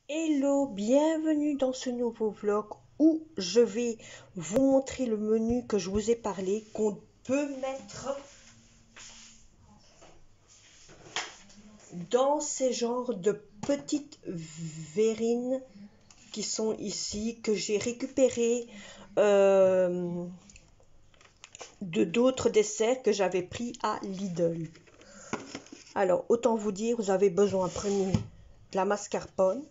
Hello, bienvenue dans ce nouveau vlog où je vais vous montrer le menu que je vous ai parlé, qu'on peut mettre dans ces genres de petites verrines qui sont ici, que j'ai récupérées de d'autres desserts que j'avais pris à Lidl. Alors, autant vous dire, vous avez besoin, premier, de la mascarpone.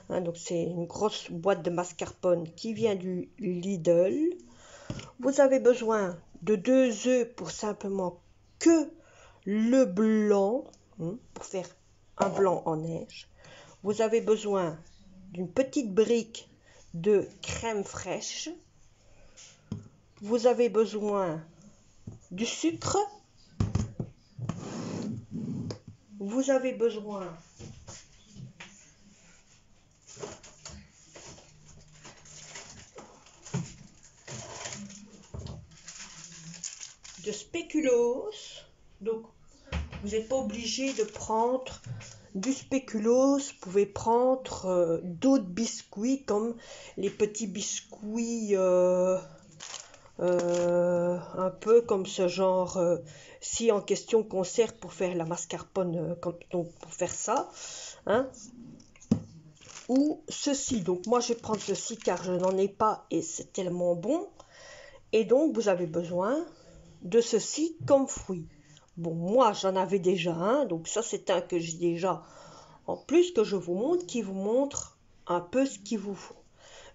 Donc c'est une grosse boîte de mascarpone qui vient du Lidl. Vous avez besoin de 2 œufs pour simplement que le blanc, pour faire un blanc en neige. Vous avez besoin d'une petite brique de crème fraîche. Vous avez besoin du sucre. Vous avez besoin de spéculoos. Donc vous n'êtes pas obligé de prendre du spéculoos, vous pouvez prendre d'autres biscuits comme les petits biscuits un peu comme ce genre si en question qu'on sert pour faire la mascarpone, donc pour faire ça, hein, ou ceci. Donc moi je vais prendre ceci car je n'en ai pas et c'est tellement bon. Et donc vous avez besoin de ceci comme fruit. Bon, moi j'en avais déjà un, donc ça c'est un que j'ai déjà en plus que je vous montre, qui vous montre un peu ce qu'il vous faut.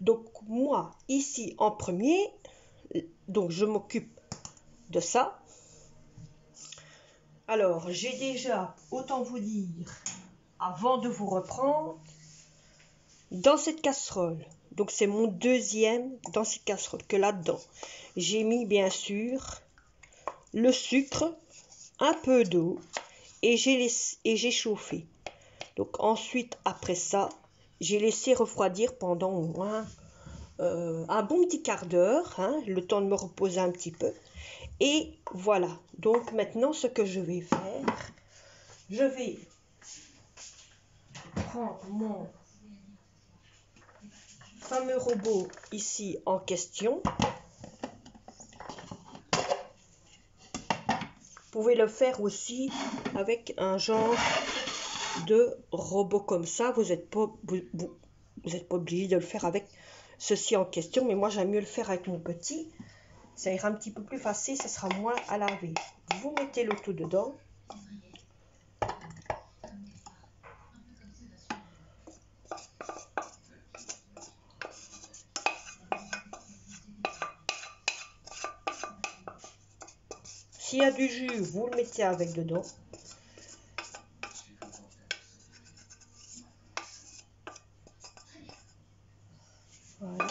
Donc moi ici en premier, donc je m'occupe de ça. Alors j'ai déjà, autant vous dire, avant de vous reprendre, dans cette casserole, donc c'est mon deuxième dans cette casserole, que là-dedans, j'ai mis bien sûr le sucre, un peu d'eau et j'ai chauffé. Donc ensuite, après ça, j'ai laissé refroidir pendant au moins un bon petit quart d'heure, hein, le temps de me reposer un petit peu. Et voilà, donc maintenant ce que je vais faire, je vais prendre mon fameux robot ici en question. Vous pouvez le faire aussi avec un genre de robot comme ça. Vous n'êtes pas obligé de le faire avec ceci en question, mais moi j'aime mieux le faire avec mon petit. Ça ira un petit peu plus facile, ça sera moins à laver. Vous mettez le tout dedans. S'il y a du jus, vous le mettez avec dedans. Voilà.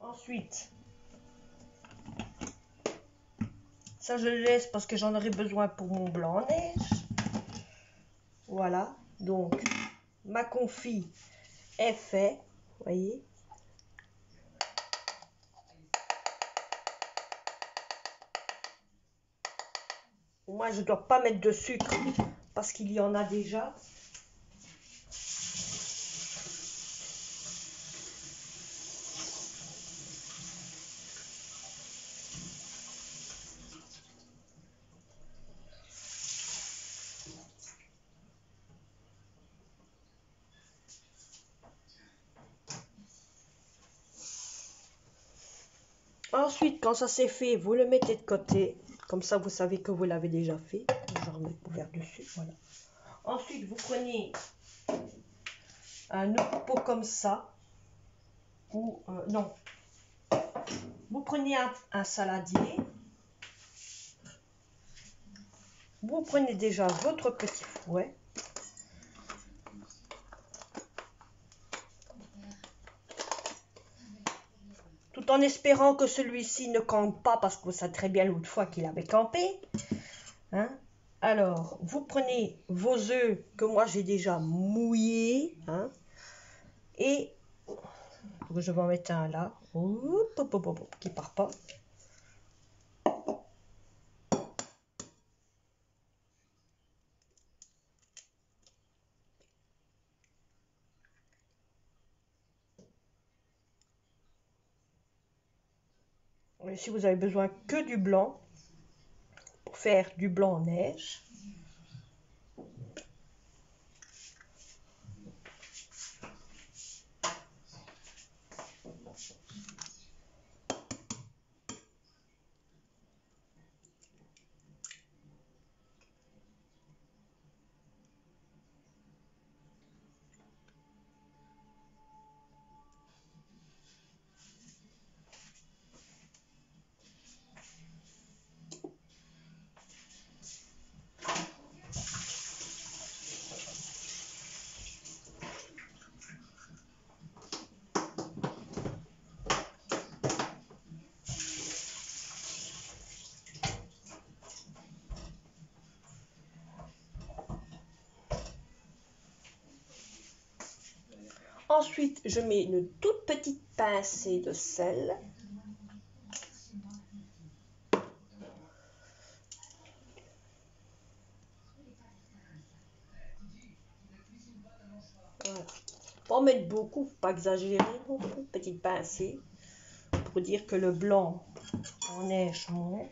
Ensuite, ça je le laisse parce que j'en aurai besoin pour mon blanc en neige. Voilà, donc ma confit est fait, voyez. Moi je ne dois pas mettre de sucre parce qu'il y en a déjà. Ensuite, quand ça c'est fait, vous le mettez de côté. Comme ça, vous savez que vous l'avez déjà fait. Je remets le couvert dessus, voilà. Ensuite, vous prenez un autre pot comme ça. Ou non. Vous prenez un saladier. Vous prenez déjà votre petit fouet. Tout en espérant que celui-ci ne campe pas, parce que vous savez très bien l'autre fois qu'il avait campé. Hein? Alors, vous prenez vos œufs que moi j'ai déjà mouillés. Hein? Et je vais en mettre un là. Qui part pas. Ici, vous avez besoin que du blanc pour faire du blanc en neige. Ensuite, je mets une toute petite pincée de sel. Voilà. Pas en mettre beaucoup, pas exagérer, non plus. Petite pincée pour dire que le blanc en neige monte.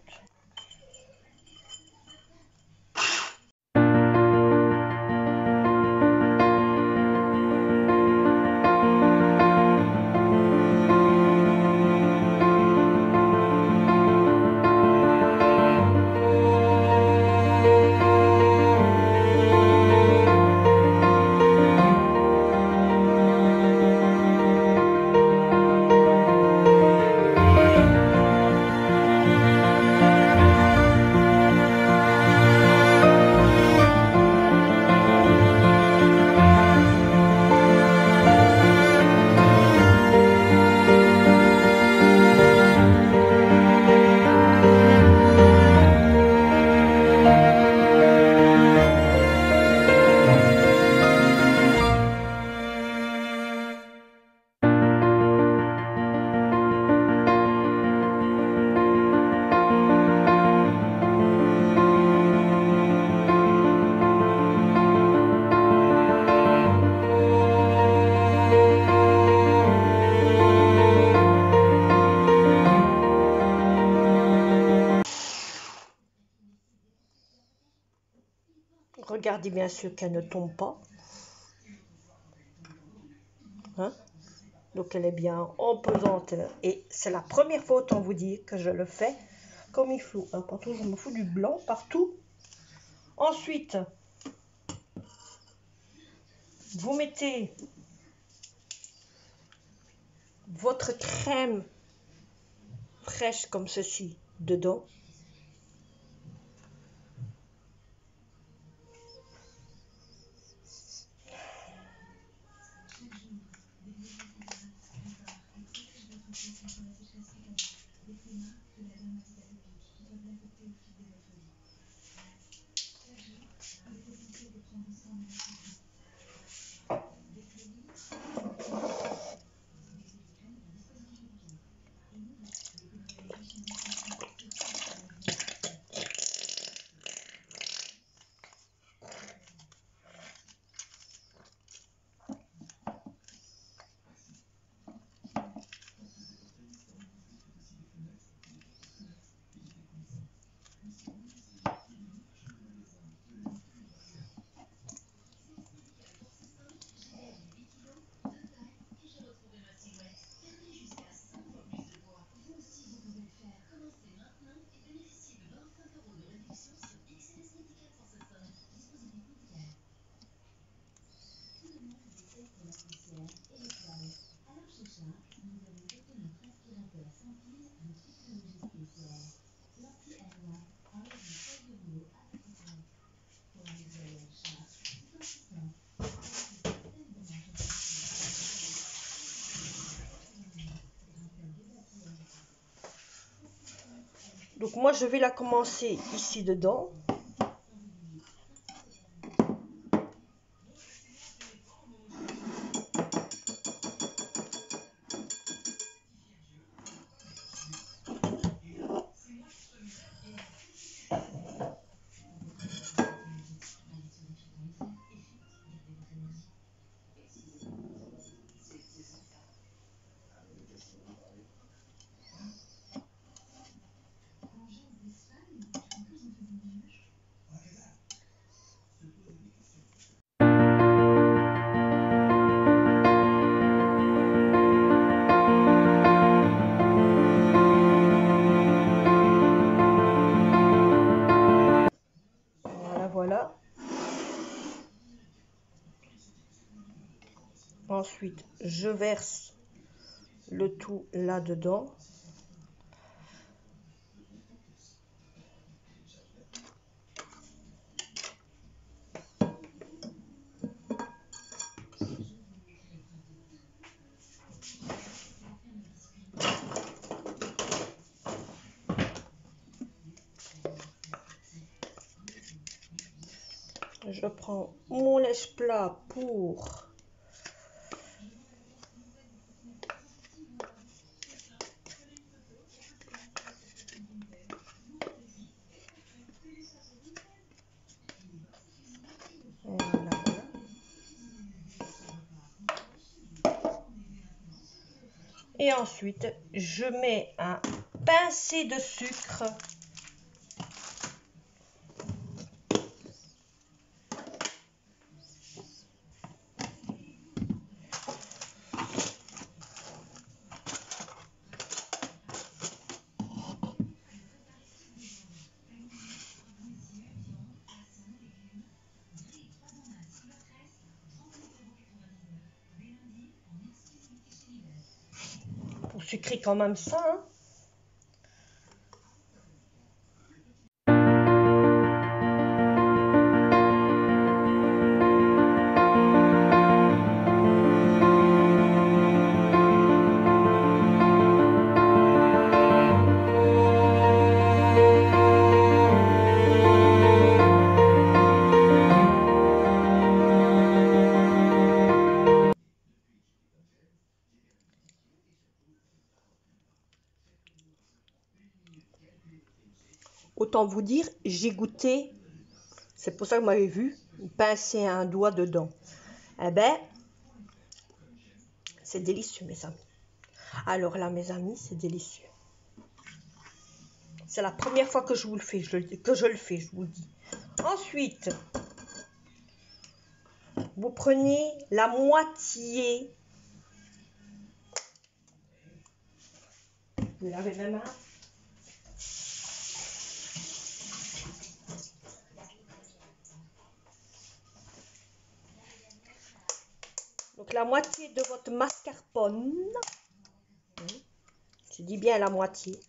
Regardez bien sûr qu'elle ne tombe pas. Hein? Donc elle est bien en pesanteur. Et c'est la première fois, autant vous dire, que je le fais comme il faut. Hein? Partout, je me fous du blanc, partout. Ensuite, vous mettez votre crème fraîche comme ceci dedans. Donc moi je vais la commencer ici dedans. Voilà. Ensuite, je verse le tout là-dedans. Je prends mon lèche-plat pour voilà, voilà. Et ensuite, je mets un pincé de sucre. Pour sucrer quand même ça, hein. Autant vous dire, j'ai goûté, c'est pour ça que vous m'avez vu, pincer un doigt dedans. Eh ben, c'est délicieux, mes amis. Alors là, mes amis, c'est délicieux. C'est la première fois que je vous le fais, je vous le dis. Ensuite, vous prenez la moitié. Vous lavez mes mains. Donc la moitié de votre mascarpone, je dis bien la moitié,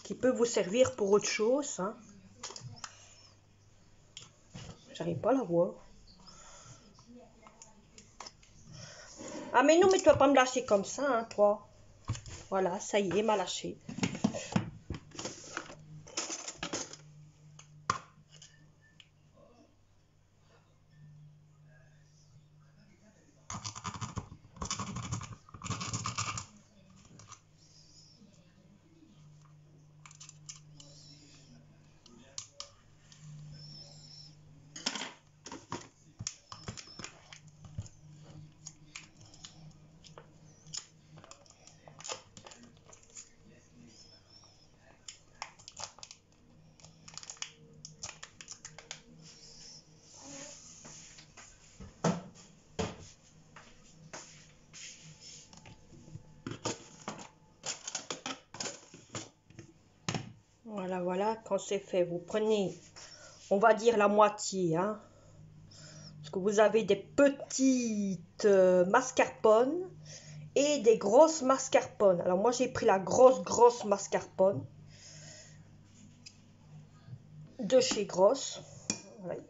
qui peut vous servir pour autre chose, hein. J'arrive pas à la voir. Ah mais non, mais tu vas pas me lâcher comme ça, hein, toi. Voilà, ça y est, m'a lâché. Voilà, voilà, quand c'est fait, vous prenez, on va dire la moitié, hein. Parce que vous avez des petites mascarpones et des grosses mascarpones. Alors moi, j'ai pris la grosse mascarpone de chez Grosse. Voilà.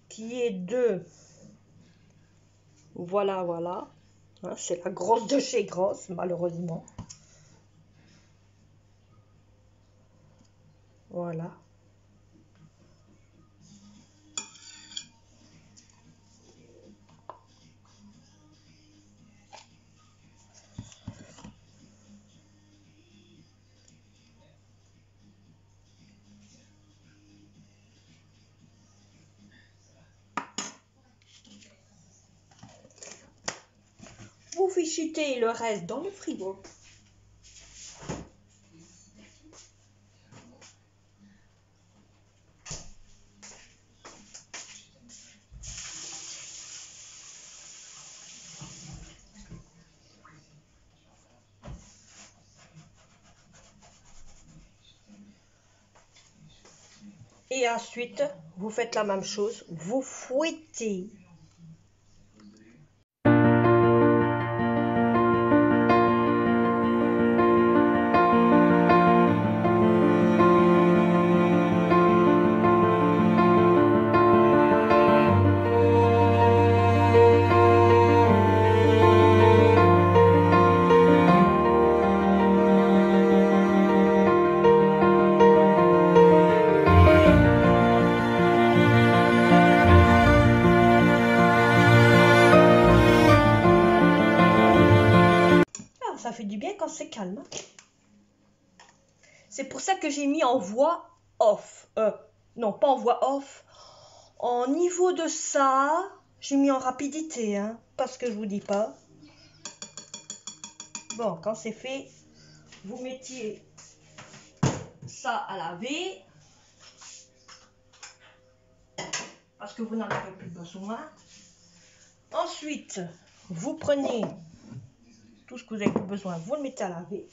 Qui est de, voilà, voilà. Hein, c'est la grosse de chez Grosse, malheureusement. Voilà. Vous fichetez le reste dans le frigo. Et ensuite, vous faites la même chose, vous fouettez. Ça fait du bien quand c'est calme. C'est pour ça que j'ai mis en voix off. Non, pas en voix off. En niveau de ça, j'ai mis en rapidité, hein, parce que je vous dis pas. Bon, quand c'est fait, vous mettiez ça à laver. Parce que vous n'en avez plus besoin. Ensuite, vous prenez tout ce que vous avez besoin, vous le mettez à laver.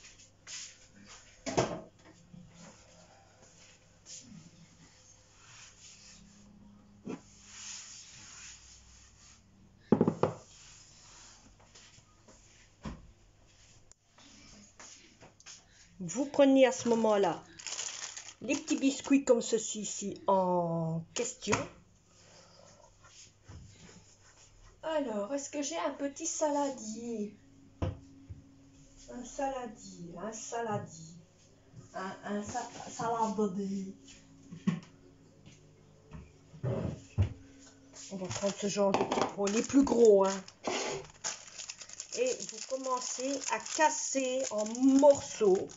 Vous prenez à ce moment-là les petits biscuits comme ceci ici en question. Alors, est-ce que j'ai un petit saladier? Un saladier, un saladier, un saladier. On va prendre ce genre de petits pots, les plus gros, hein. Et vous commencez à casser en morceaux.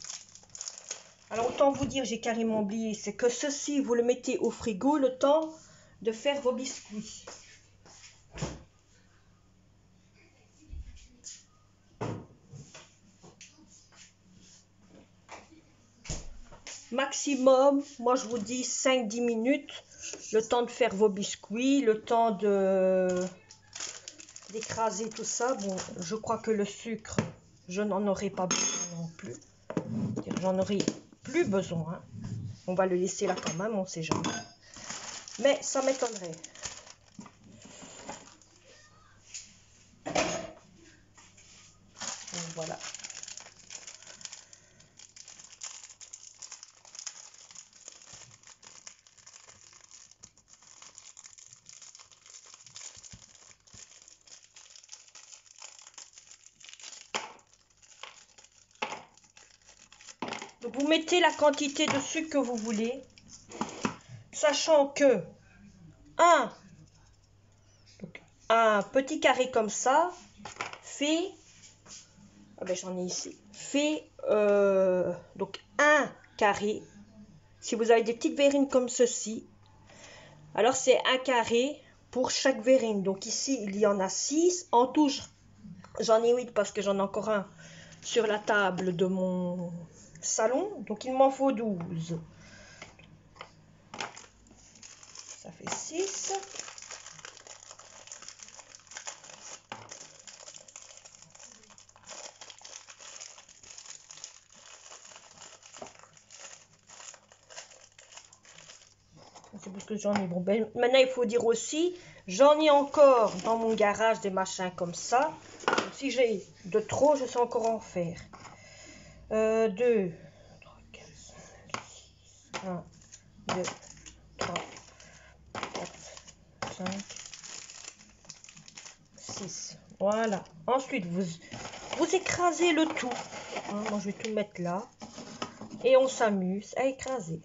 Alors, autant vous dire, j'ai carrément oublié, c'est que ceci, vous le mettez au frigo le temps de faire vos biscuits. Maximum, moi je vous dis 5-10 minutes, le temps de faire vos biscuits, le temps d'écraser tout ça. Bon, je crois que le sucre, je n'en aurai pas besoin non plus. J'en aurai plus besoin. On va le laisser là quand même, on ne sait jamais. Mais ça m'étonnerait. Donc, voilà. Donc vous mettez la quantité de sucre que vous voulez, sachant que un petit carré comme ça fait, ah ben j'en ai ici, fait donc un carré. Si vous avez des petites verrines comme ceci, alors c'est un carré pour chaque verrine. Donc ici il y en a 6, en tout j'en ai 8 parce que j'en ai encore un sur la table de mon salon, donc il m'en faut 12. Ça fait 6. C'est parce que j'en ai. Bon, ben, maintenant, il faut dire aussi, j'en ai encore dans mon garage des machins comme ça. Donc, si j'ai de trop, je sais encore en faire. 2, 3, 4, 5, 6. 1, 2, 3, 4, 5, 6. Voilà. Ensuite, vous écrasez le tout. Hein, moi, je vais tout mettre là. Et on s'amuse à écraser.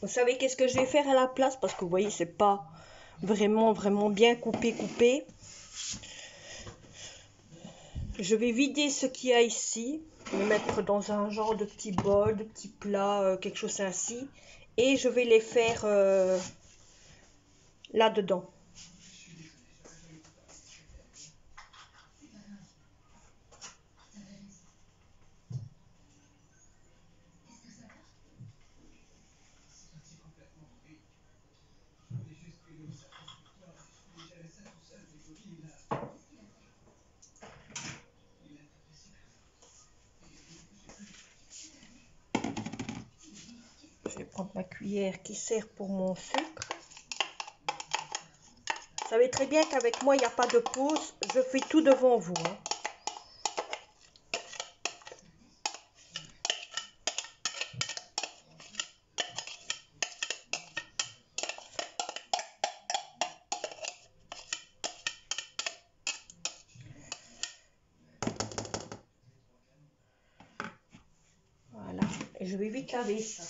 Vous savez qu'est-ce que je vais faire à la place? Parce que vous voyez, c'est pas vraiment bien coupé. Je vais vider ce qu'il y a ici, le mettre dans un genre de petit bol, de petit plat, quelque chose ainsi. Et je vais les faire là-dedans. Je vais prendre ma cuillère qui sert pour mon sucre. Vous savez très bien qu'avec moi, il n'y a pas de pause. Je fais tout devant vous. Hein. Voilà. Et je vais vite laver ça.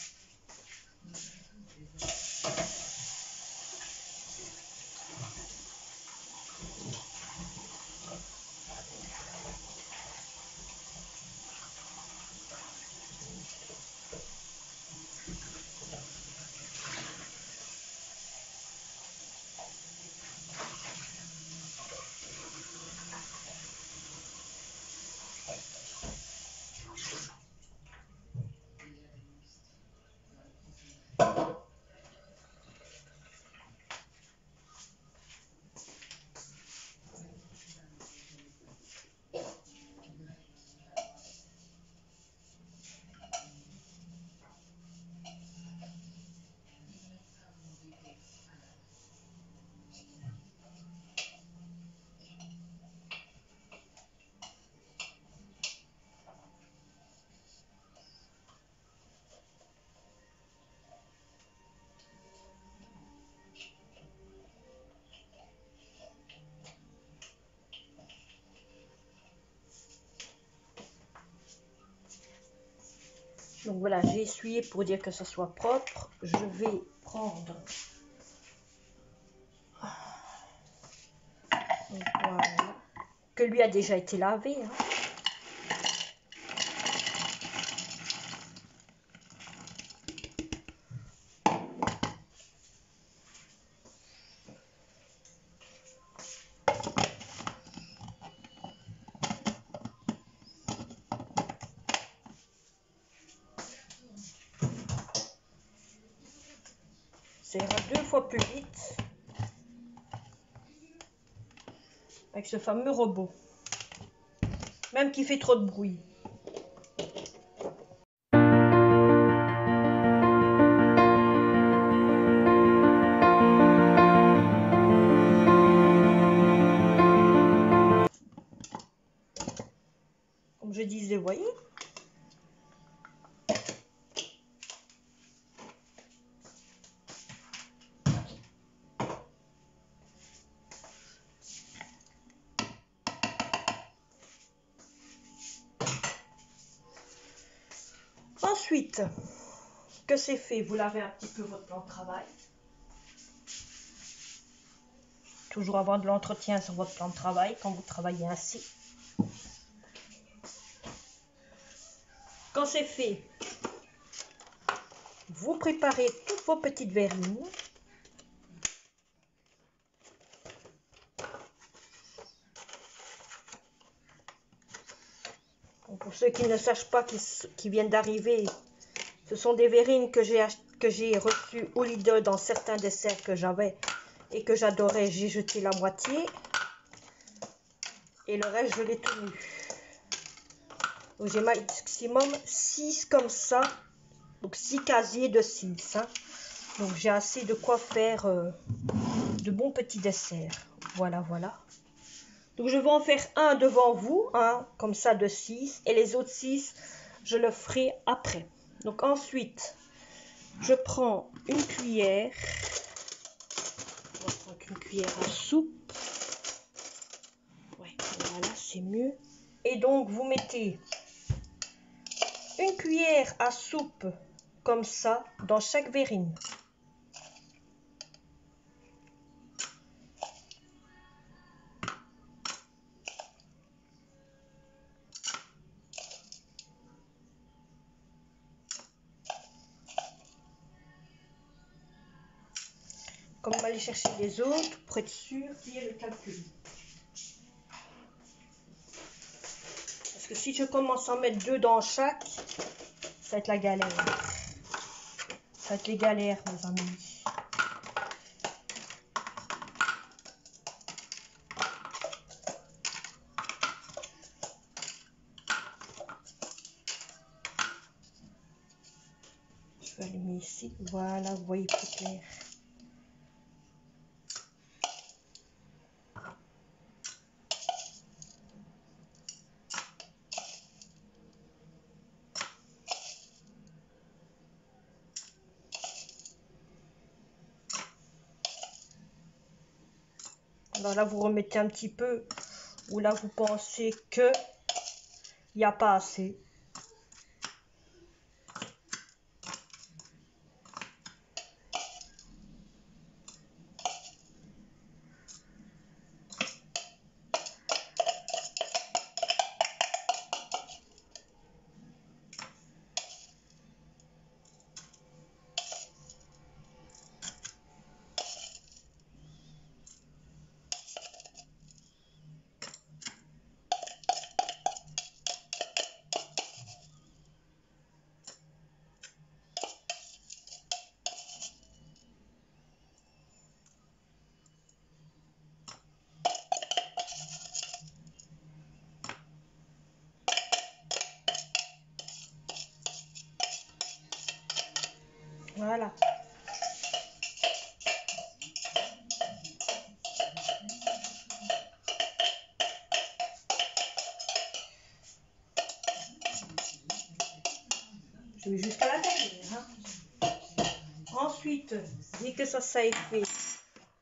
Donc voilà, j'ai essuyé pour dire que ce soit propre. Je vais prendre... Voilà. Que lui a déjà été lavé. Hein. Ça ira 2 fois plus vite avec ce fameux robot. Même qui fait trop de bruit. Ensuite que c'est fait, vous lavez un petit peu votre plan de travail. Toujours avoir de l'entretien sur votre plan de travail quand vous travaillez ainsi. Quand c'est fait, vous préparez toutes vos petites verrines. Pour ceux qui ne sachent pas, qui viennent d'arriver, ce sont des verrines que j'ai reçues au Lidl dans certains desserts que j'avais et que j'adorais. J'ai jeté la moitié et le reste je l'ai tenu. Donc j'ai maximum 6 comme ça, donc 6 casiers de 6. Hein. Donc j'ai assez de quoi faire de bons petits desserts. Voilà, voilà. Donc je vais en faire un devant vous, hein, comme ça de 6, et les autres 6, je le ferai après. Donc ensuite, je prends une cuillère, on va prendre une cuillère à soupe, ouais, voilà, c'est mieux. Et donc vous mettez une cuillère à soupe, comme ça, dans chaque verrine. Comme on va aller chercher les autres, pour être sûr qu'il y ait le calcul. Parce que si je commence à en mettre 2 dans chaque, ça va être la galère. Ça va être les galères, mes amis. Je vais allumer ici. Voilà, vous voyez plus clair. Alors là, vous remettez un petit peu, ou là, vous pensez que il n'y a pas assez. Voilà. Je vais jusqu'à la dernière. Hein. Ensuite, dès que ça est fait,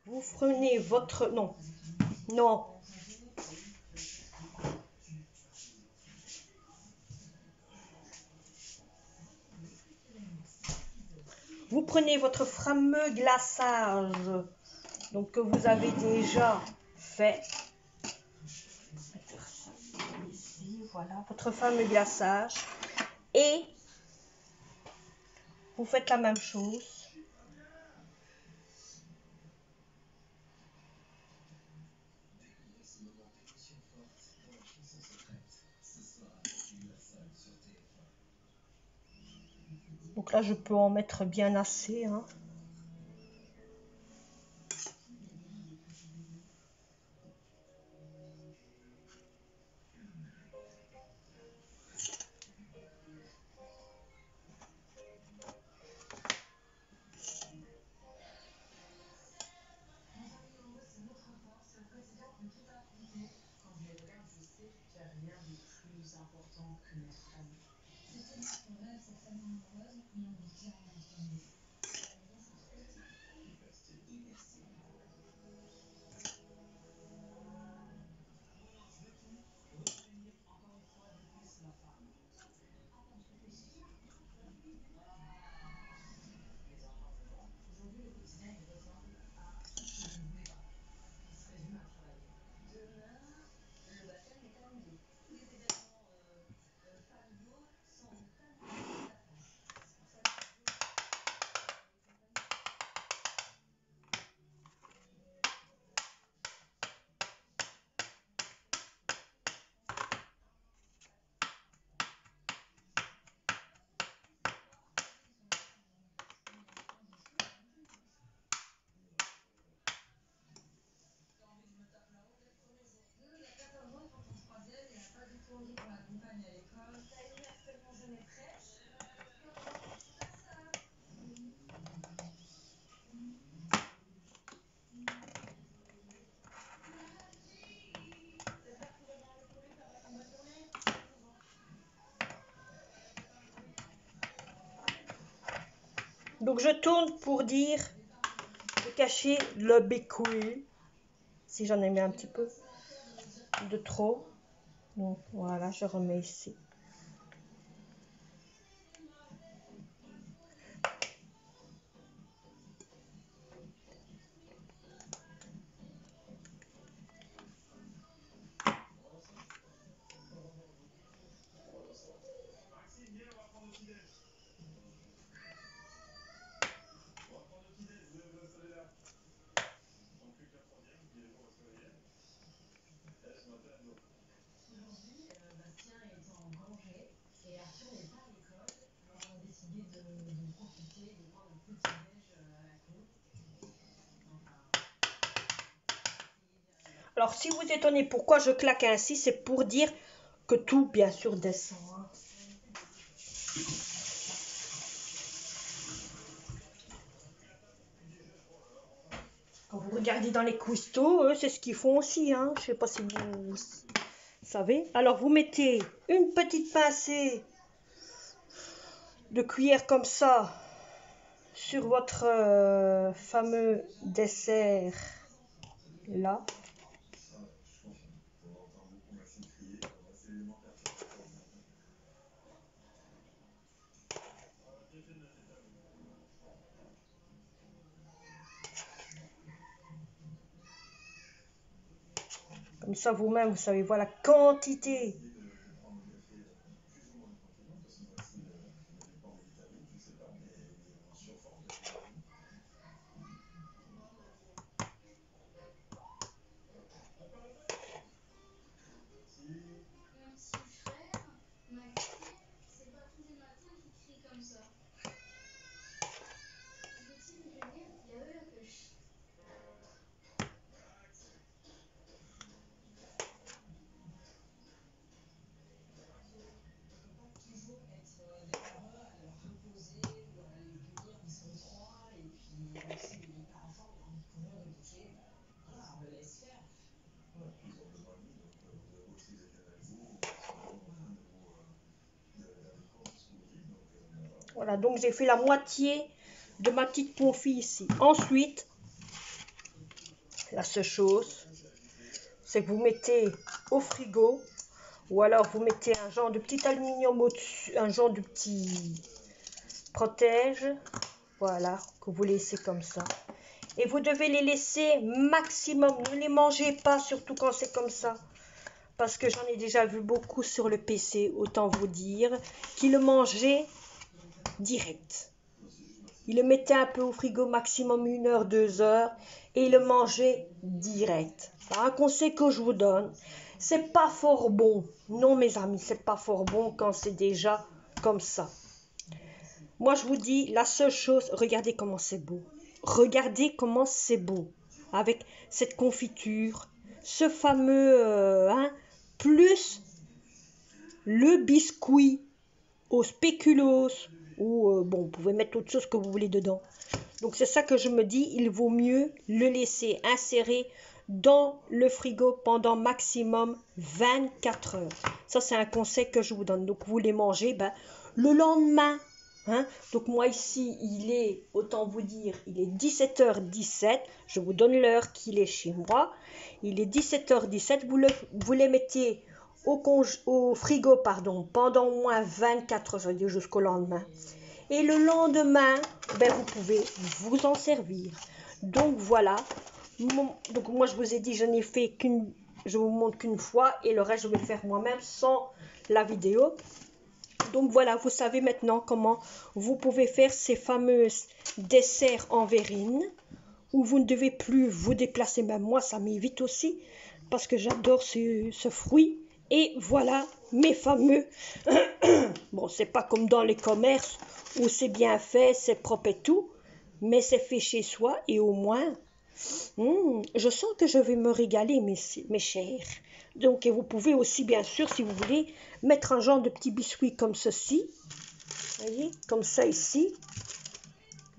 vous prenez votre... Non. Non. Vous prenez votre fameux glaçage, donc que vous avez déjà fait. Ici, voilà, votre fameux glaçage. Et vous faites la même chose. Donc là, je peux en mettre bien assez. Hein. Donc je tourne pour dire de cacher le biscuit. Si j'en ai mis un petit peu de trop. Donc voilà, je remets ici. Alors si vous étonnez pourquoi je claque ainsi, c'est pour dire que tout bien sûr descend. Quand vous regardez dans les cuistots, eux, c'est ce qu'ils font aussi. Hein. Je ne sais pas si vous savez. Alors, vous mettez une petite pincée de cuillère comme ça sur votre fameux dessert là. Comme ça, vous-même, vous savez voir la quantité. Voilà, donc j'ai fait la moitié de ma petite confit ici. Ensuite, la seule chose, c'est que vous mettez au frigo, ou alors vous mettez un genre de petit aluminium au-dessus, un genre de petit protège, voilà, que vous laissez comme ça. Et vous devez les laisser maximum, ne les mangez pas, surtout quand c'est comme ça. Parce que j'en ai déjà vu beaucoup sur le PC, autant vous dire, qui le mangeaient direct. Il le mettait un peu au frigo, maximum 1 heure, 2 heures, et il le mangeait direct. Alors, un conseil que je vous donne, c'est pas fort bon. Non, mes amis, c'est pas fort bon quand c'est déjà comme ça. Moi, je vous dis, la seule chose, regardez comment c'est beau. Regardez comment c'est beau. Avec cette confiture, ce fameux, plus le biscuit au spéculoos, ou bon, vous pouvez mettre autre chose que vous voulez dedans. Donc c'est ça que je me dis, il vaut mieux le laisser insérer dans le frigo pendant maximum 24 heures. Ça c'est un conseil que je vous donne. Donc vous les mangez le lendemain. Hein? Donc moi ici, il est, autant vous dire, il est 17h17. Je vous donne l'heure qu'il est chez moi. Il est 17h17. Vous les mettez au frigo pendant au moins 24 heures, jusqu'au lendemain. Et le lendemain, vous pouvez vous en servir. Donc voilà. Donc moi je vous ai dit, je n'ai fait je vous montre qu'une fois, et le reste je vais le faire moi-même sans la vidéo. Donc voilà, vous savez maintenant comment vous pouvez faire ces fameux desserts en verrine, où vous ne devez plus vous déplacer. Même moi, ça m'évite aussi, parce que j'adore ce fruit. Et voilà mes fameux... Bon, c'est pas comme dans les commerces, où c'est bien fait, c'est propre et tout, mais c'est fait chez soi, et au moins, je sens que je vais me régaler, mes chers. Donc, et vous pouvez aussi, bien sûr, si vous voulez, mettre un genre de petit biscuit comme ceci. Voyez, comme ça ici.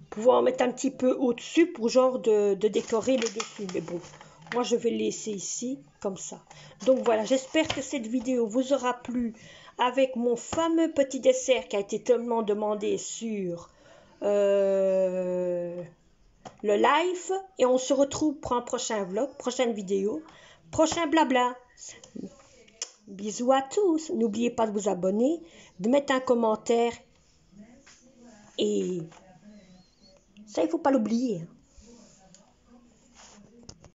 Pouvoir en mettre un petit peu au-dessus pour genre de décorer le dessus. Mais bon, moi je vais le laisser ici, comme ça. Donc voilà, j'espère que cette vidéo vous aura plu avec mon fameux petit dessert qui a été tellement demandé sur le live et on se retrouve pour un prochain vlog, prochaine vidéo, prochain blabla. Bisous à tous. N'oubliez pas de vous abonner, de mettre un commentaire et ça, il ne faut pas l'oublier.